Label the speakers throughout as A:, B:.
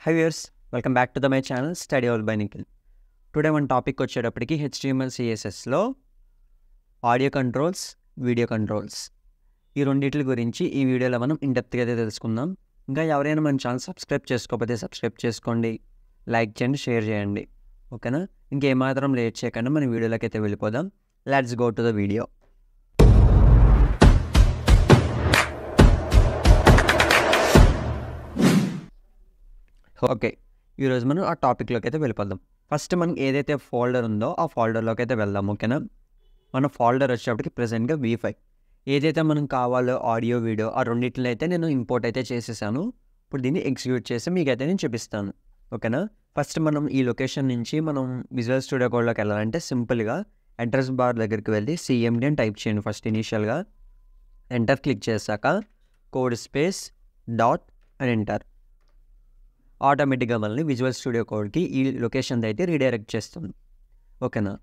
A: Hi viewers, welcome back to my channel Study All by Nikhil. Today one topic వచ్చేటప్పటికి HTML CSSలో audio controls, video controls ఈ రెండిటి గురించి ఈ వీడియోలో మనం ఇన్డెప్త్గా అయితే తెలుసుకుందాం. ఇంకా ఎవరైనా మన ఛానల్ సబ్స్క్రైబ్ చేసుకోకపోతే సబ్స్క్రైబ్ చేసుకోండి, లైక్ చేయండి, షేర్ చేయండి. ఓకేనా? ఇంకేమాత్రం లేట్ చేయకుండా మన వీడియోలోకి అయితే వెళ్ళిపోదాం. Let's go to the video. Okay, ఈరోజు మనం ఆ టాపిక్లోకి అయితే వెళ్ళిపోదాం. ఫస్ట్ మనకి ఏదైతే ఫోల్డర్ ఉందో ఆ ఫోల్డర్లోకి అయితే వెళ్దాం. ఓకేనా? మన ఫోల్డర్ వచ్చేటప్పటికి ప్రెసెంట్గా V5 ఏదైతే మనం కావాలో ఆడియో వీడియో ఆ రెండింటిలో అయితే నేను ఇంపోర్ట్ అయితే చేసేసాను. ఇప్పుడు దీన్ని ఎగ్జిక్యూట్ చేసి మీకైతే నేను చూపిస్తాను. ఓకేనా? ఫస్ట్ మనం ఈ లొకేషన్ నుంచి మనం విజువల్ స్టూడియో కోడ్లోకి వెళ్ళాలంటే సింపుల్గా అడ్రస్ బార్ దగ్గరికి వెళ్ళి CMD అని టైప్ చేయండి. ఫస్ట్ ఇనీషియల్గా ఎంటర్ క్లిక్ చేశాక కోడ్ స్పేస్ డాట్ అని ఎంటర్. ఆటోమేటిక్గా మనల్ని విజువల్ స్టూడియో కోడ్కి ఈ లొకేషన్ అయితే రీడైరెక్ట్ చేస్తుంది. ఓకేనా?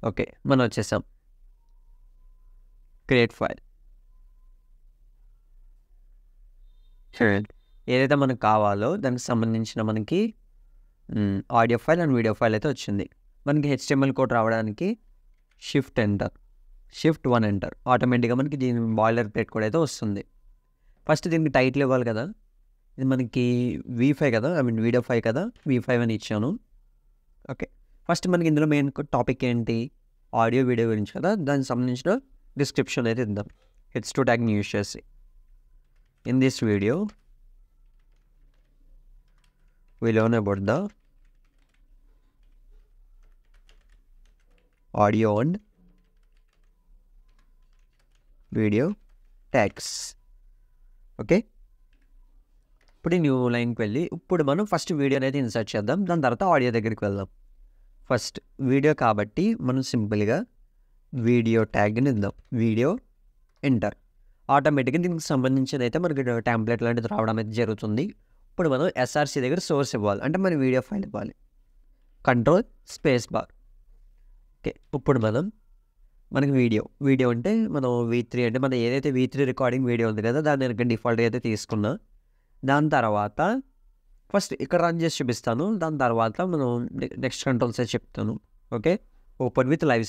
A: ఓకే, మనం వచ్చేసాం. Create file. ఏదైతే మనకు కావాలో దానికి సంబంధించిన మనకి audio file and video file అయితే వచ్చింది. మనకి HTML కోడ్ రావడానికి షిఫ్ట్ 1 ఎంటర్. ఆటోమేటిక్గా మనకి దీని బాయిలర్ ప్లేట్ కూడా అయితే వస్తుంది. ఫస్ట్ దీనికి టైటిల్ ఇవ్వాలి కదా. ఇది మనకి V5 కదా, వీడియో 5 కదా, V5 అని ఇచ్చాను. ఓకే, ఫస్ట్ మనకి ఇందులో మెయిన్ టాపిక్ ఏంటి? ఆడియో వీడియో గురించి కదా. దానికి సంబంధించిన డిస్క్రిప్షన్ అయితే ఇద్దాం. H2 ట్యాగ్ని యూజ్ చేసి in this video we learn about the audio and video tags. Okay, ఇప్పుడు న్యూ లైన్కి వెళ్ళి ఇప్పుడు మనం ఫస్ట్ వీడియోని అయితే ఇన్సర్ట్ చేద్దాం. దాని తర్వాత ఆడియో దగ్గరికి వెళ్దాం. ఫస్ట్ వీడియో కాబట్టి మనం సింపుల్గా వీడియో ట్యాగ్ని ఇద్దాం. Video enter. ఆటోమేటిక్గా దీనికి సంబంధించిన అయితే మనకి టెంప్లెట్ లాంటిది రావడం అయితే జరుగుతుంది. ఇప్పుడు మనం SRC దగ్గర సోర్స్ ఇవ్వాలి, అంటే మన వీడియో ఫైల్ ఇవ్వాలి. Control space bar. ఓకే, ఇప్పుడు మనకి వీడియో అంటే మనం V3 అంటే మన ఏదైతే V3 రికార్డింగ్ వీడియో ఉంది కదా దాన్ని నేను డిఫాల్ట్గా అయితే తీసుకున్నా. దాని తర్వాత ఫస్ట్ ఇక్కడ రన్ చేసి చూపిస్తాను. దాని తర్వాత మనం నెక్స్ట్ కంట్రోల్స్ అయితే చెప్తాను. Okay, open with live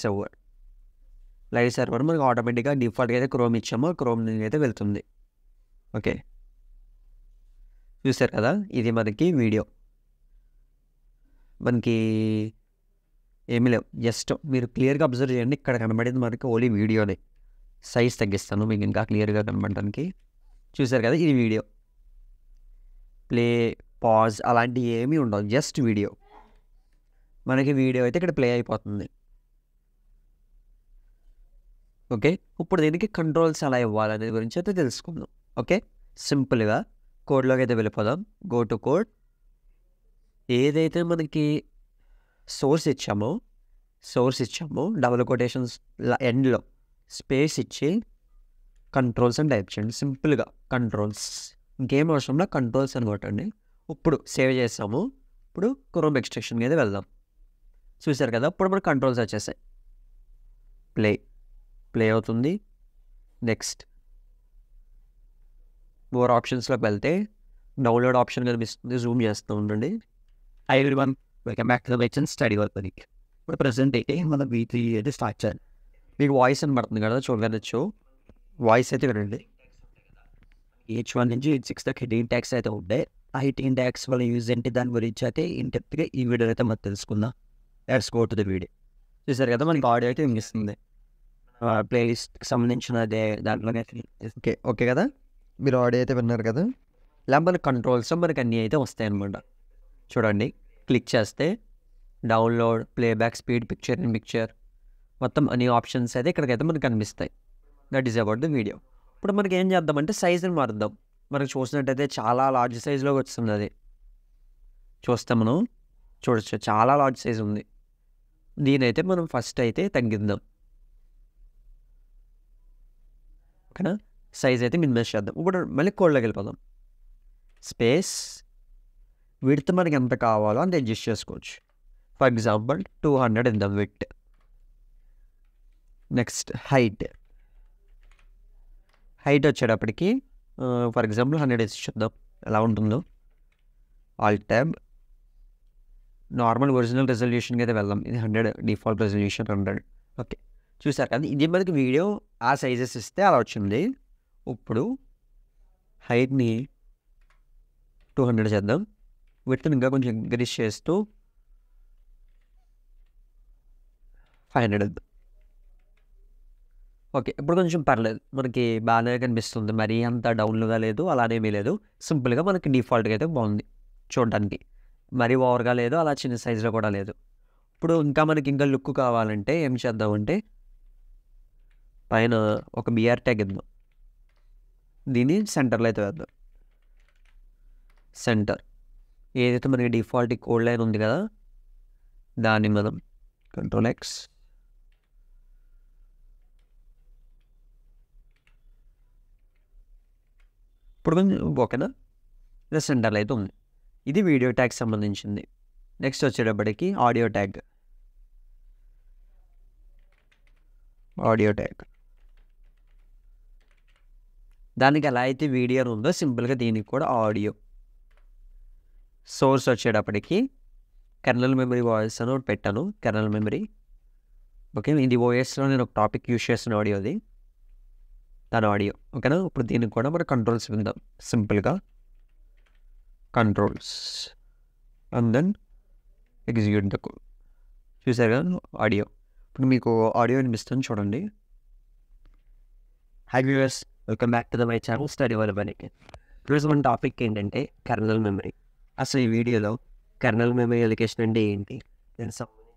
A: server మనకి ఆటోమేటిక్గా డిఫాల్ట్గా అయితే క్రోమ్ ఇచ్చామో క్రోమ్ అయితే వెళ్తుంది. ఓకే, చూసారు కదా, ఇది మనకి వీడియో. మనకి ఏమీ లేవు, జస్ట్ మీరు క్లియర్గా అబ్జర్వ్ చేయండి. ఇక్కడ కనబడేది మనకి ఓన్లీ వీడియోనే. సైజ్ తగ్గిస్తాను మీకు ఇంకా క్లియర్గా కనబడడానికి. చూసారు కదా, ఇది వీడియో. ప్లే, పాజ్ అలాంటివి ఏమీ ఉండవు, జస్ట్ వీడియో. మనకి వీడియో అయితే ఇక్కడ ప్లే అయిపోతుంది. ఓకే, ఇప్పుడు దీనికి కంట్రోల్స్ ఎలా ఇవ్వాలనే గురించి అయితే తెలుసుకుందాం. ఓకే, సింపుల్గా కోడ్లోకి అయితే వెళ్ళిపోదాం. Go to code. ఏదైతే మనకి సోర్స్ ఇచ్చామో డబుల్ కొటేషన్స్ ఎండ్లో స్పేస్ ఇచ్చి కంట్రోల్స్ అని టైప్ చేయండి. సింపుల్గా కంట్రోల్స్, ఇంకేం అవసరంలో కంట్రోల్స్ అని కొట్టండి. ఇప్పుడు సేవ్ చేసాము. ఇప్పుడు క్రోమ్ ఎక్స్టెన్షన్కి అయితే వెళ్దాం. చూసారు కదా, ఇప్పుడు మనకు కంట్రోల్స్ వచ్చేసాయి. ప్లే అవుతుంది. నెక్స్ట్ మోర్ ఆప్షన్స్లోకి వెళ్తే డౌన్లోడ్ ఆప్షన్ కనిపిస్తుంది. జూమ్ చేస్తూ ఉండండి.
B: Hi everyone, welcome back to the Wait and Study All by Nikhil. ఇప్పుడు ప్రజెంట్ అయితే మన V3 అయితే స్టార్ట్ చేయాలి.
A: మీకు వాయిస్ అని పడుతుంది కదా, చూడవచ్చు. వాయిస్ అయితే వినండి.
B: H1 నుంచి H6 దాకా 18 ట్యాగ్స్ అయితే ఉంటాయి. ఆ 18 ట్యాగ్స్ వల్ల యూజ్ ఏంటి దాని గురించి అయితే ఇంటెప్త్గా ఈ వీడియో అయితే మనం తెలుసుకుందాం. Let's go to the video.
A: చూసారు కదా, మనకి ఆడియో అయితే వినిపిస్తుంది.
B: ప్లేలిస్ట్కి సంబంధించిన అదే దాంట్లోనే.
A: ఓకే కదా, మీరు ఆడియో అయితే విన్నారు కదా. ఇలా మన కంట్రోల్స్ మనకి అన్నీ అయితే వస్తాయి అన్నమాట. చూడండి, క్లిక్ చేస్తే download, playback speed, picture in picture, మొత్తం అన్ని ఆప్షన్స్ అయితే ఇక్కడికైతే మనకు కనిపిస్తాయి. That is about the video. ఇప్పుడు మనకి ఏం చేద్దామంటే సైజుని మారుద్దాం. మనకు చూసినట్టయితే చాలా లార్జ్ సైజులోకి వస్తుంది. అది చూస్తే మనం చూడొచ్చు, చాలా లార్జ్ సైజ్ ఉంది. దీనైతే మనం ఫస్ట్ అయితే తగ్గిద్దాం. ఓకేనా, సైజ్ అయితే మినిమైజ్ చేద్దాం. ఇప్పుడు మళ్ళీ కోడ్లోకి వెళ్ళిపోదాం. స్పేస్ విడ్త్ మనకి ఎంత కావాలో అంత అడ్జస్ట్ చేసుకోవచ్చు. ఫర్ ఎగ్జాంపుల్ 200 ఇద్దాం విడ్త్. నెక్స్ట్ హైట్ వచ్చేటప్పటికి ఫర్ ఎగ్జాంపుల్ 100 ఇచ్చి చూద్దాం ఎలా ఉంటుందో. ఆల్ట్ ట్యాబ్, నార్మల్ ఒరిజినల్ రెజల్యూషన్కి అయితే వెళ్దాం. ఇది 100, డిఫాల్ట్ రెజల్యూషన్ 100. ఓకే, చూసారు కదా, ఇది మనకి వీడియో ఆ సైజెస్ ఇస్తే అలా వచ్చింది. ఇప్పుడు హైట్ని 200 చేద్దాం, విడ్త్ని ఇంకా కొంచెం ఇంక్రీజ్ చేస్తూ 500 వద్దాం. ఓకే, ఇప్పుడు కొంచెం పర్లేదు, మనకి బాగానే కనిపిస్తుంది, మరీ అంత డౌన్గా లేదు, అలానేమీ లేదు, సింపుల్గా మనకి డిఫాల్ట్గా అయితే బాగుంది చూడడానికి, మరీ ఓవర్గా లేదు, అలా చిన్న సైజులో కూడా లేదు. ఇప్పుడు ఇంకా మనకి ఇంకా లుక్ కావాలంటే ఏం చేద్దామంటే పైన ఒక బిఆర్ ట్యాగ్ ఇద్దాం, దీన్ని సెంటర్లో అయితే వేద్దాం. సెంటర్ ఏదైతే మనకి డిఫాల్ట్ కోడ్ లైన్ ఉంది కదా, దాన్ని మనం Ctrl+X, ఇప్పుడు కొంచెం ఓకేనా, ఇది సెంటర్లో అయితే ఉంది. ఇది వీడియో ట్యాగ్ సంబంధించింది. నెక్స్ట్ వచ్చేటప్పటికి ఆడియో ట్యాగ్. దానికి ఎలా అయితే వీడియో ఉందో సింపుల్గా దీనికి కూడా ఆడియో. సోర్స్ వచ్చేటప్పటికి కెర్నల్ మెమరీ వాయిస్ అని ఒకటి పెట్టాను, కెర్నల్ మెమరీ. ఓకే, ఇది ఓఎస్లో నేను ఒక టాపిక్ యూజ్ చేస్తున్న ఆడియోది, దాని ఆడియో. ఓకేనా, ఇప్పుడు దీనికి కూడా మనం కంట్రోల్స్ విందాం, సింపుల్గా controls and then execute the code. చూసారు కదా ఆడియో. ఇప్పుడు మీకు ఆడియో వినిపిస్తుంది చూడండి. Hi viewers, welcome back to the my channel study వర్ బనికి. ఈరోజు మన టాపిక్ ఏంటంటే కెర్నల్ మెమరీ. అసలు ఈ వీడియోలో కెర్నల్ మెమరీ ఎలికేషన్ అంటే ఏంటి, దానికి సంబంధించిన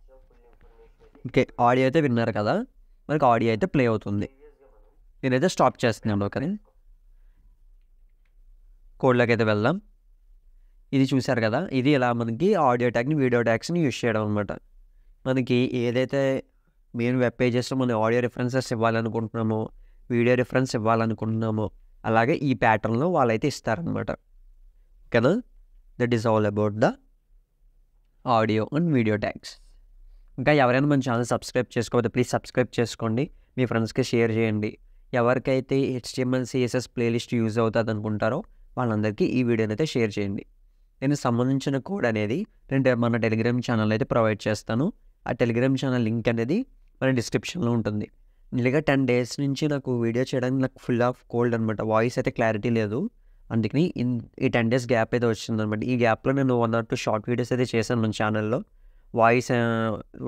A: ఓకే, ఆడియో అయితే విన్నారు కదా, మనకి ఆడియో అయితే ప్లే అవుతుంది. నేనైతే స్టాప్ చేస్తున్నాను. ఓకే, కోడ్లోకి అయితే వెళ్దాం. ఇది చూసారు కదా, ఇది ఇలా మనకి ఆడియో ట్యాగ్ని వీడియో ట్యాగ్స్ని యూజ్ చేయడం అనమాట. మనకి ఏదైతే మెయిన్ వెబ్ పేజెస్లో మనం ఆడియో రిఫరెన్సెస్ ఇవ్వాలనుకుంటున్నామో, వీడియో రిఫరెన్స్ ఇవ్వాలనుకుంటున్నామో, అలాగే ఈ ప్యాటర్న్లో వాళ్ళైతే ఇస్తారనమాట. ఓకేనా, that is all about the audio and video tags. ఇంకా ఎవరైనా మన ఛానల్ సబ్స్క్రైబ్ చేసుకోకపోతే ప్లీజ్ సబ్స్క్రైబ్ చేసుకోండి, మీ ఫ్రెండ్స్కి షేర్ చేయండి. ఎవరికైతే HTML CSS ప్లేలిస్ట్ యూజ్ అవుతుంది అనుకుంటారో వాళ్ళందరికీ ఈ వీడియోని అయితే షేర్ చేయండి. దీనికి సంబంధించిన కోడ్ అనేది నేను మన టెలిగ్రామ్ ఛానల్ అయితే ప్రొవైడ్ చేస్తాను. ఆ టెలిగ్రామ్ ఛానల్ లింక్ అనేది మన డిస్క్రిప్షన్లో ఉంటుంది. నిజంగా 10 days నుంచి నాకు వీడియో చేయడానికి నాకు ఫుల్ ఆఫ్ కోల్డ్ అనమాట, వాయిస్ అయితే క్లారిటీ లేదు. అందుకని ఈ 10 days గ్యాప్ అయితే వచ్చిందనమాట. ఈ గ్యాప్లో నేను 1 or 2 షార్ట్ వీడియోస్ అయితే చేశాను మన ఛానల్లో.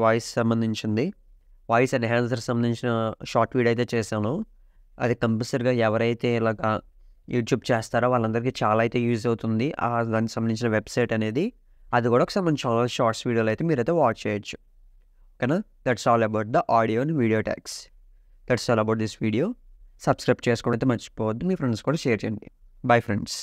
A: వాయిస్ సంబంధించింది, వాయిస్ ఎన్హాన్సర్ సంబంధించిన షార్ట్ వీడియో అయితే చేశాను. అది కంపల్సరీగా ఎవరైతే ఇలాగా యూట్యూబ్ చేస్తారో వాళ్ళందరికీ చాలా అయితే యూజ్ అవుతుంది. దానికి సంబంధించిన వెబ్సైట్ అనేది, అది కూడా ఒకసారి మన ఛానల్ షార్ట్స్ వీడియోలు అయితే మీరైతే వాచ్ చేయొచ్చు. ఓకేనా, that's all about the audio and video tags. That's all about this video. Subscribe చేసుకోవడం అయితే మర్చిపోవద్దు, మీ ఫ్రెండ్స్ కూడా షేర్ చేయండి. Bye friends.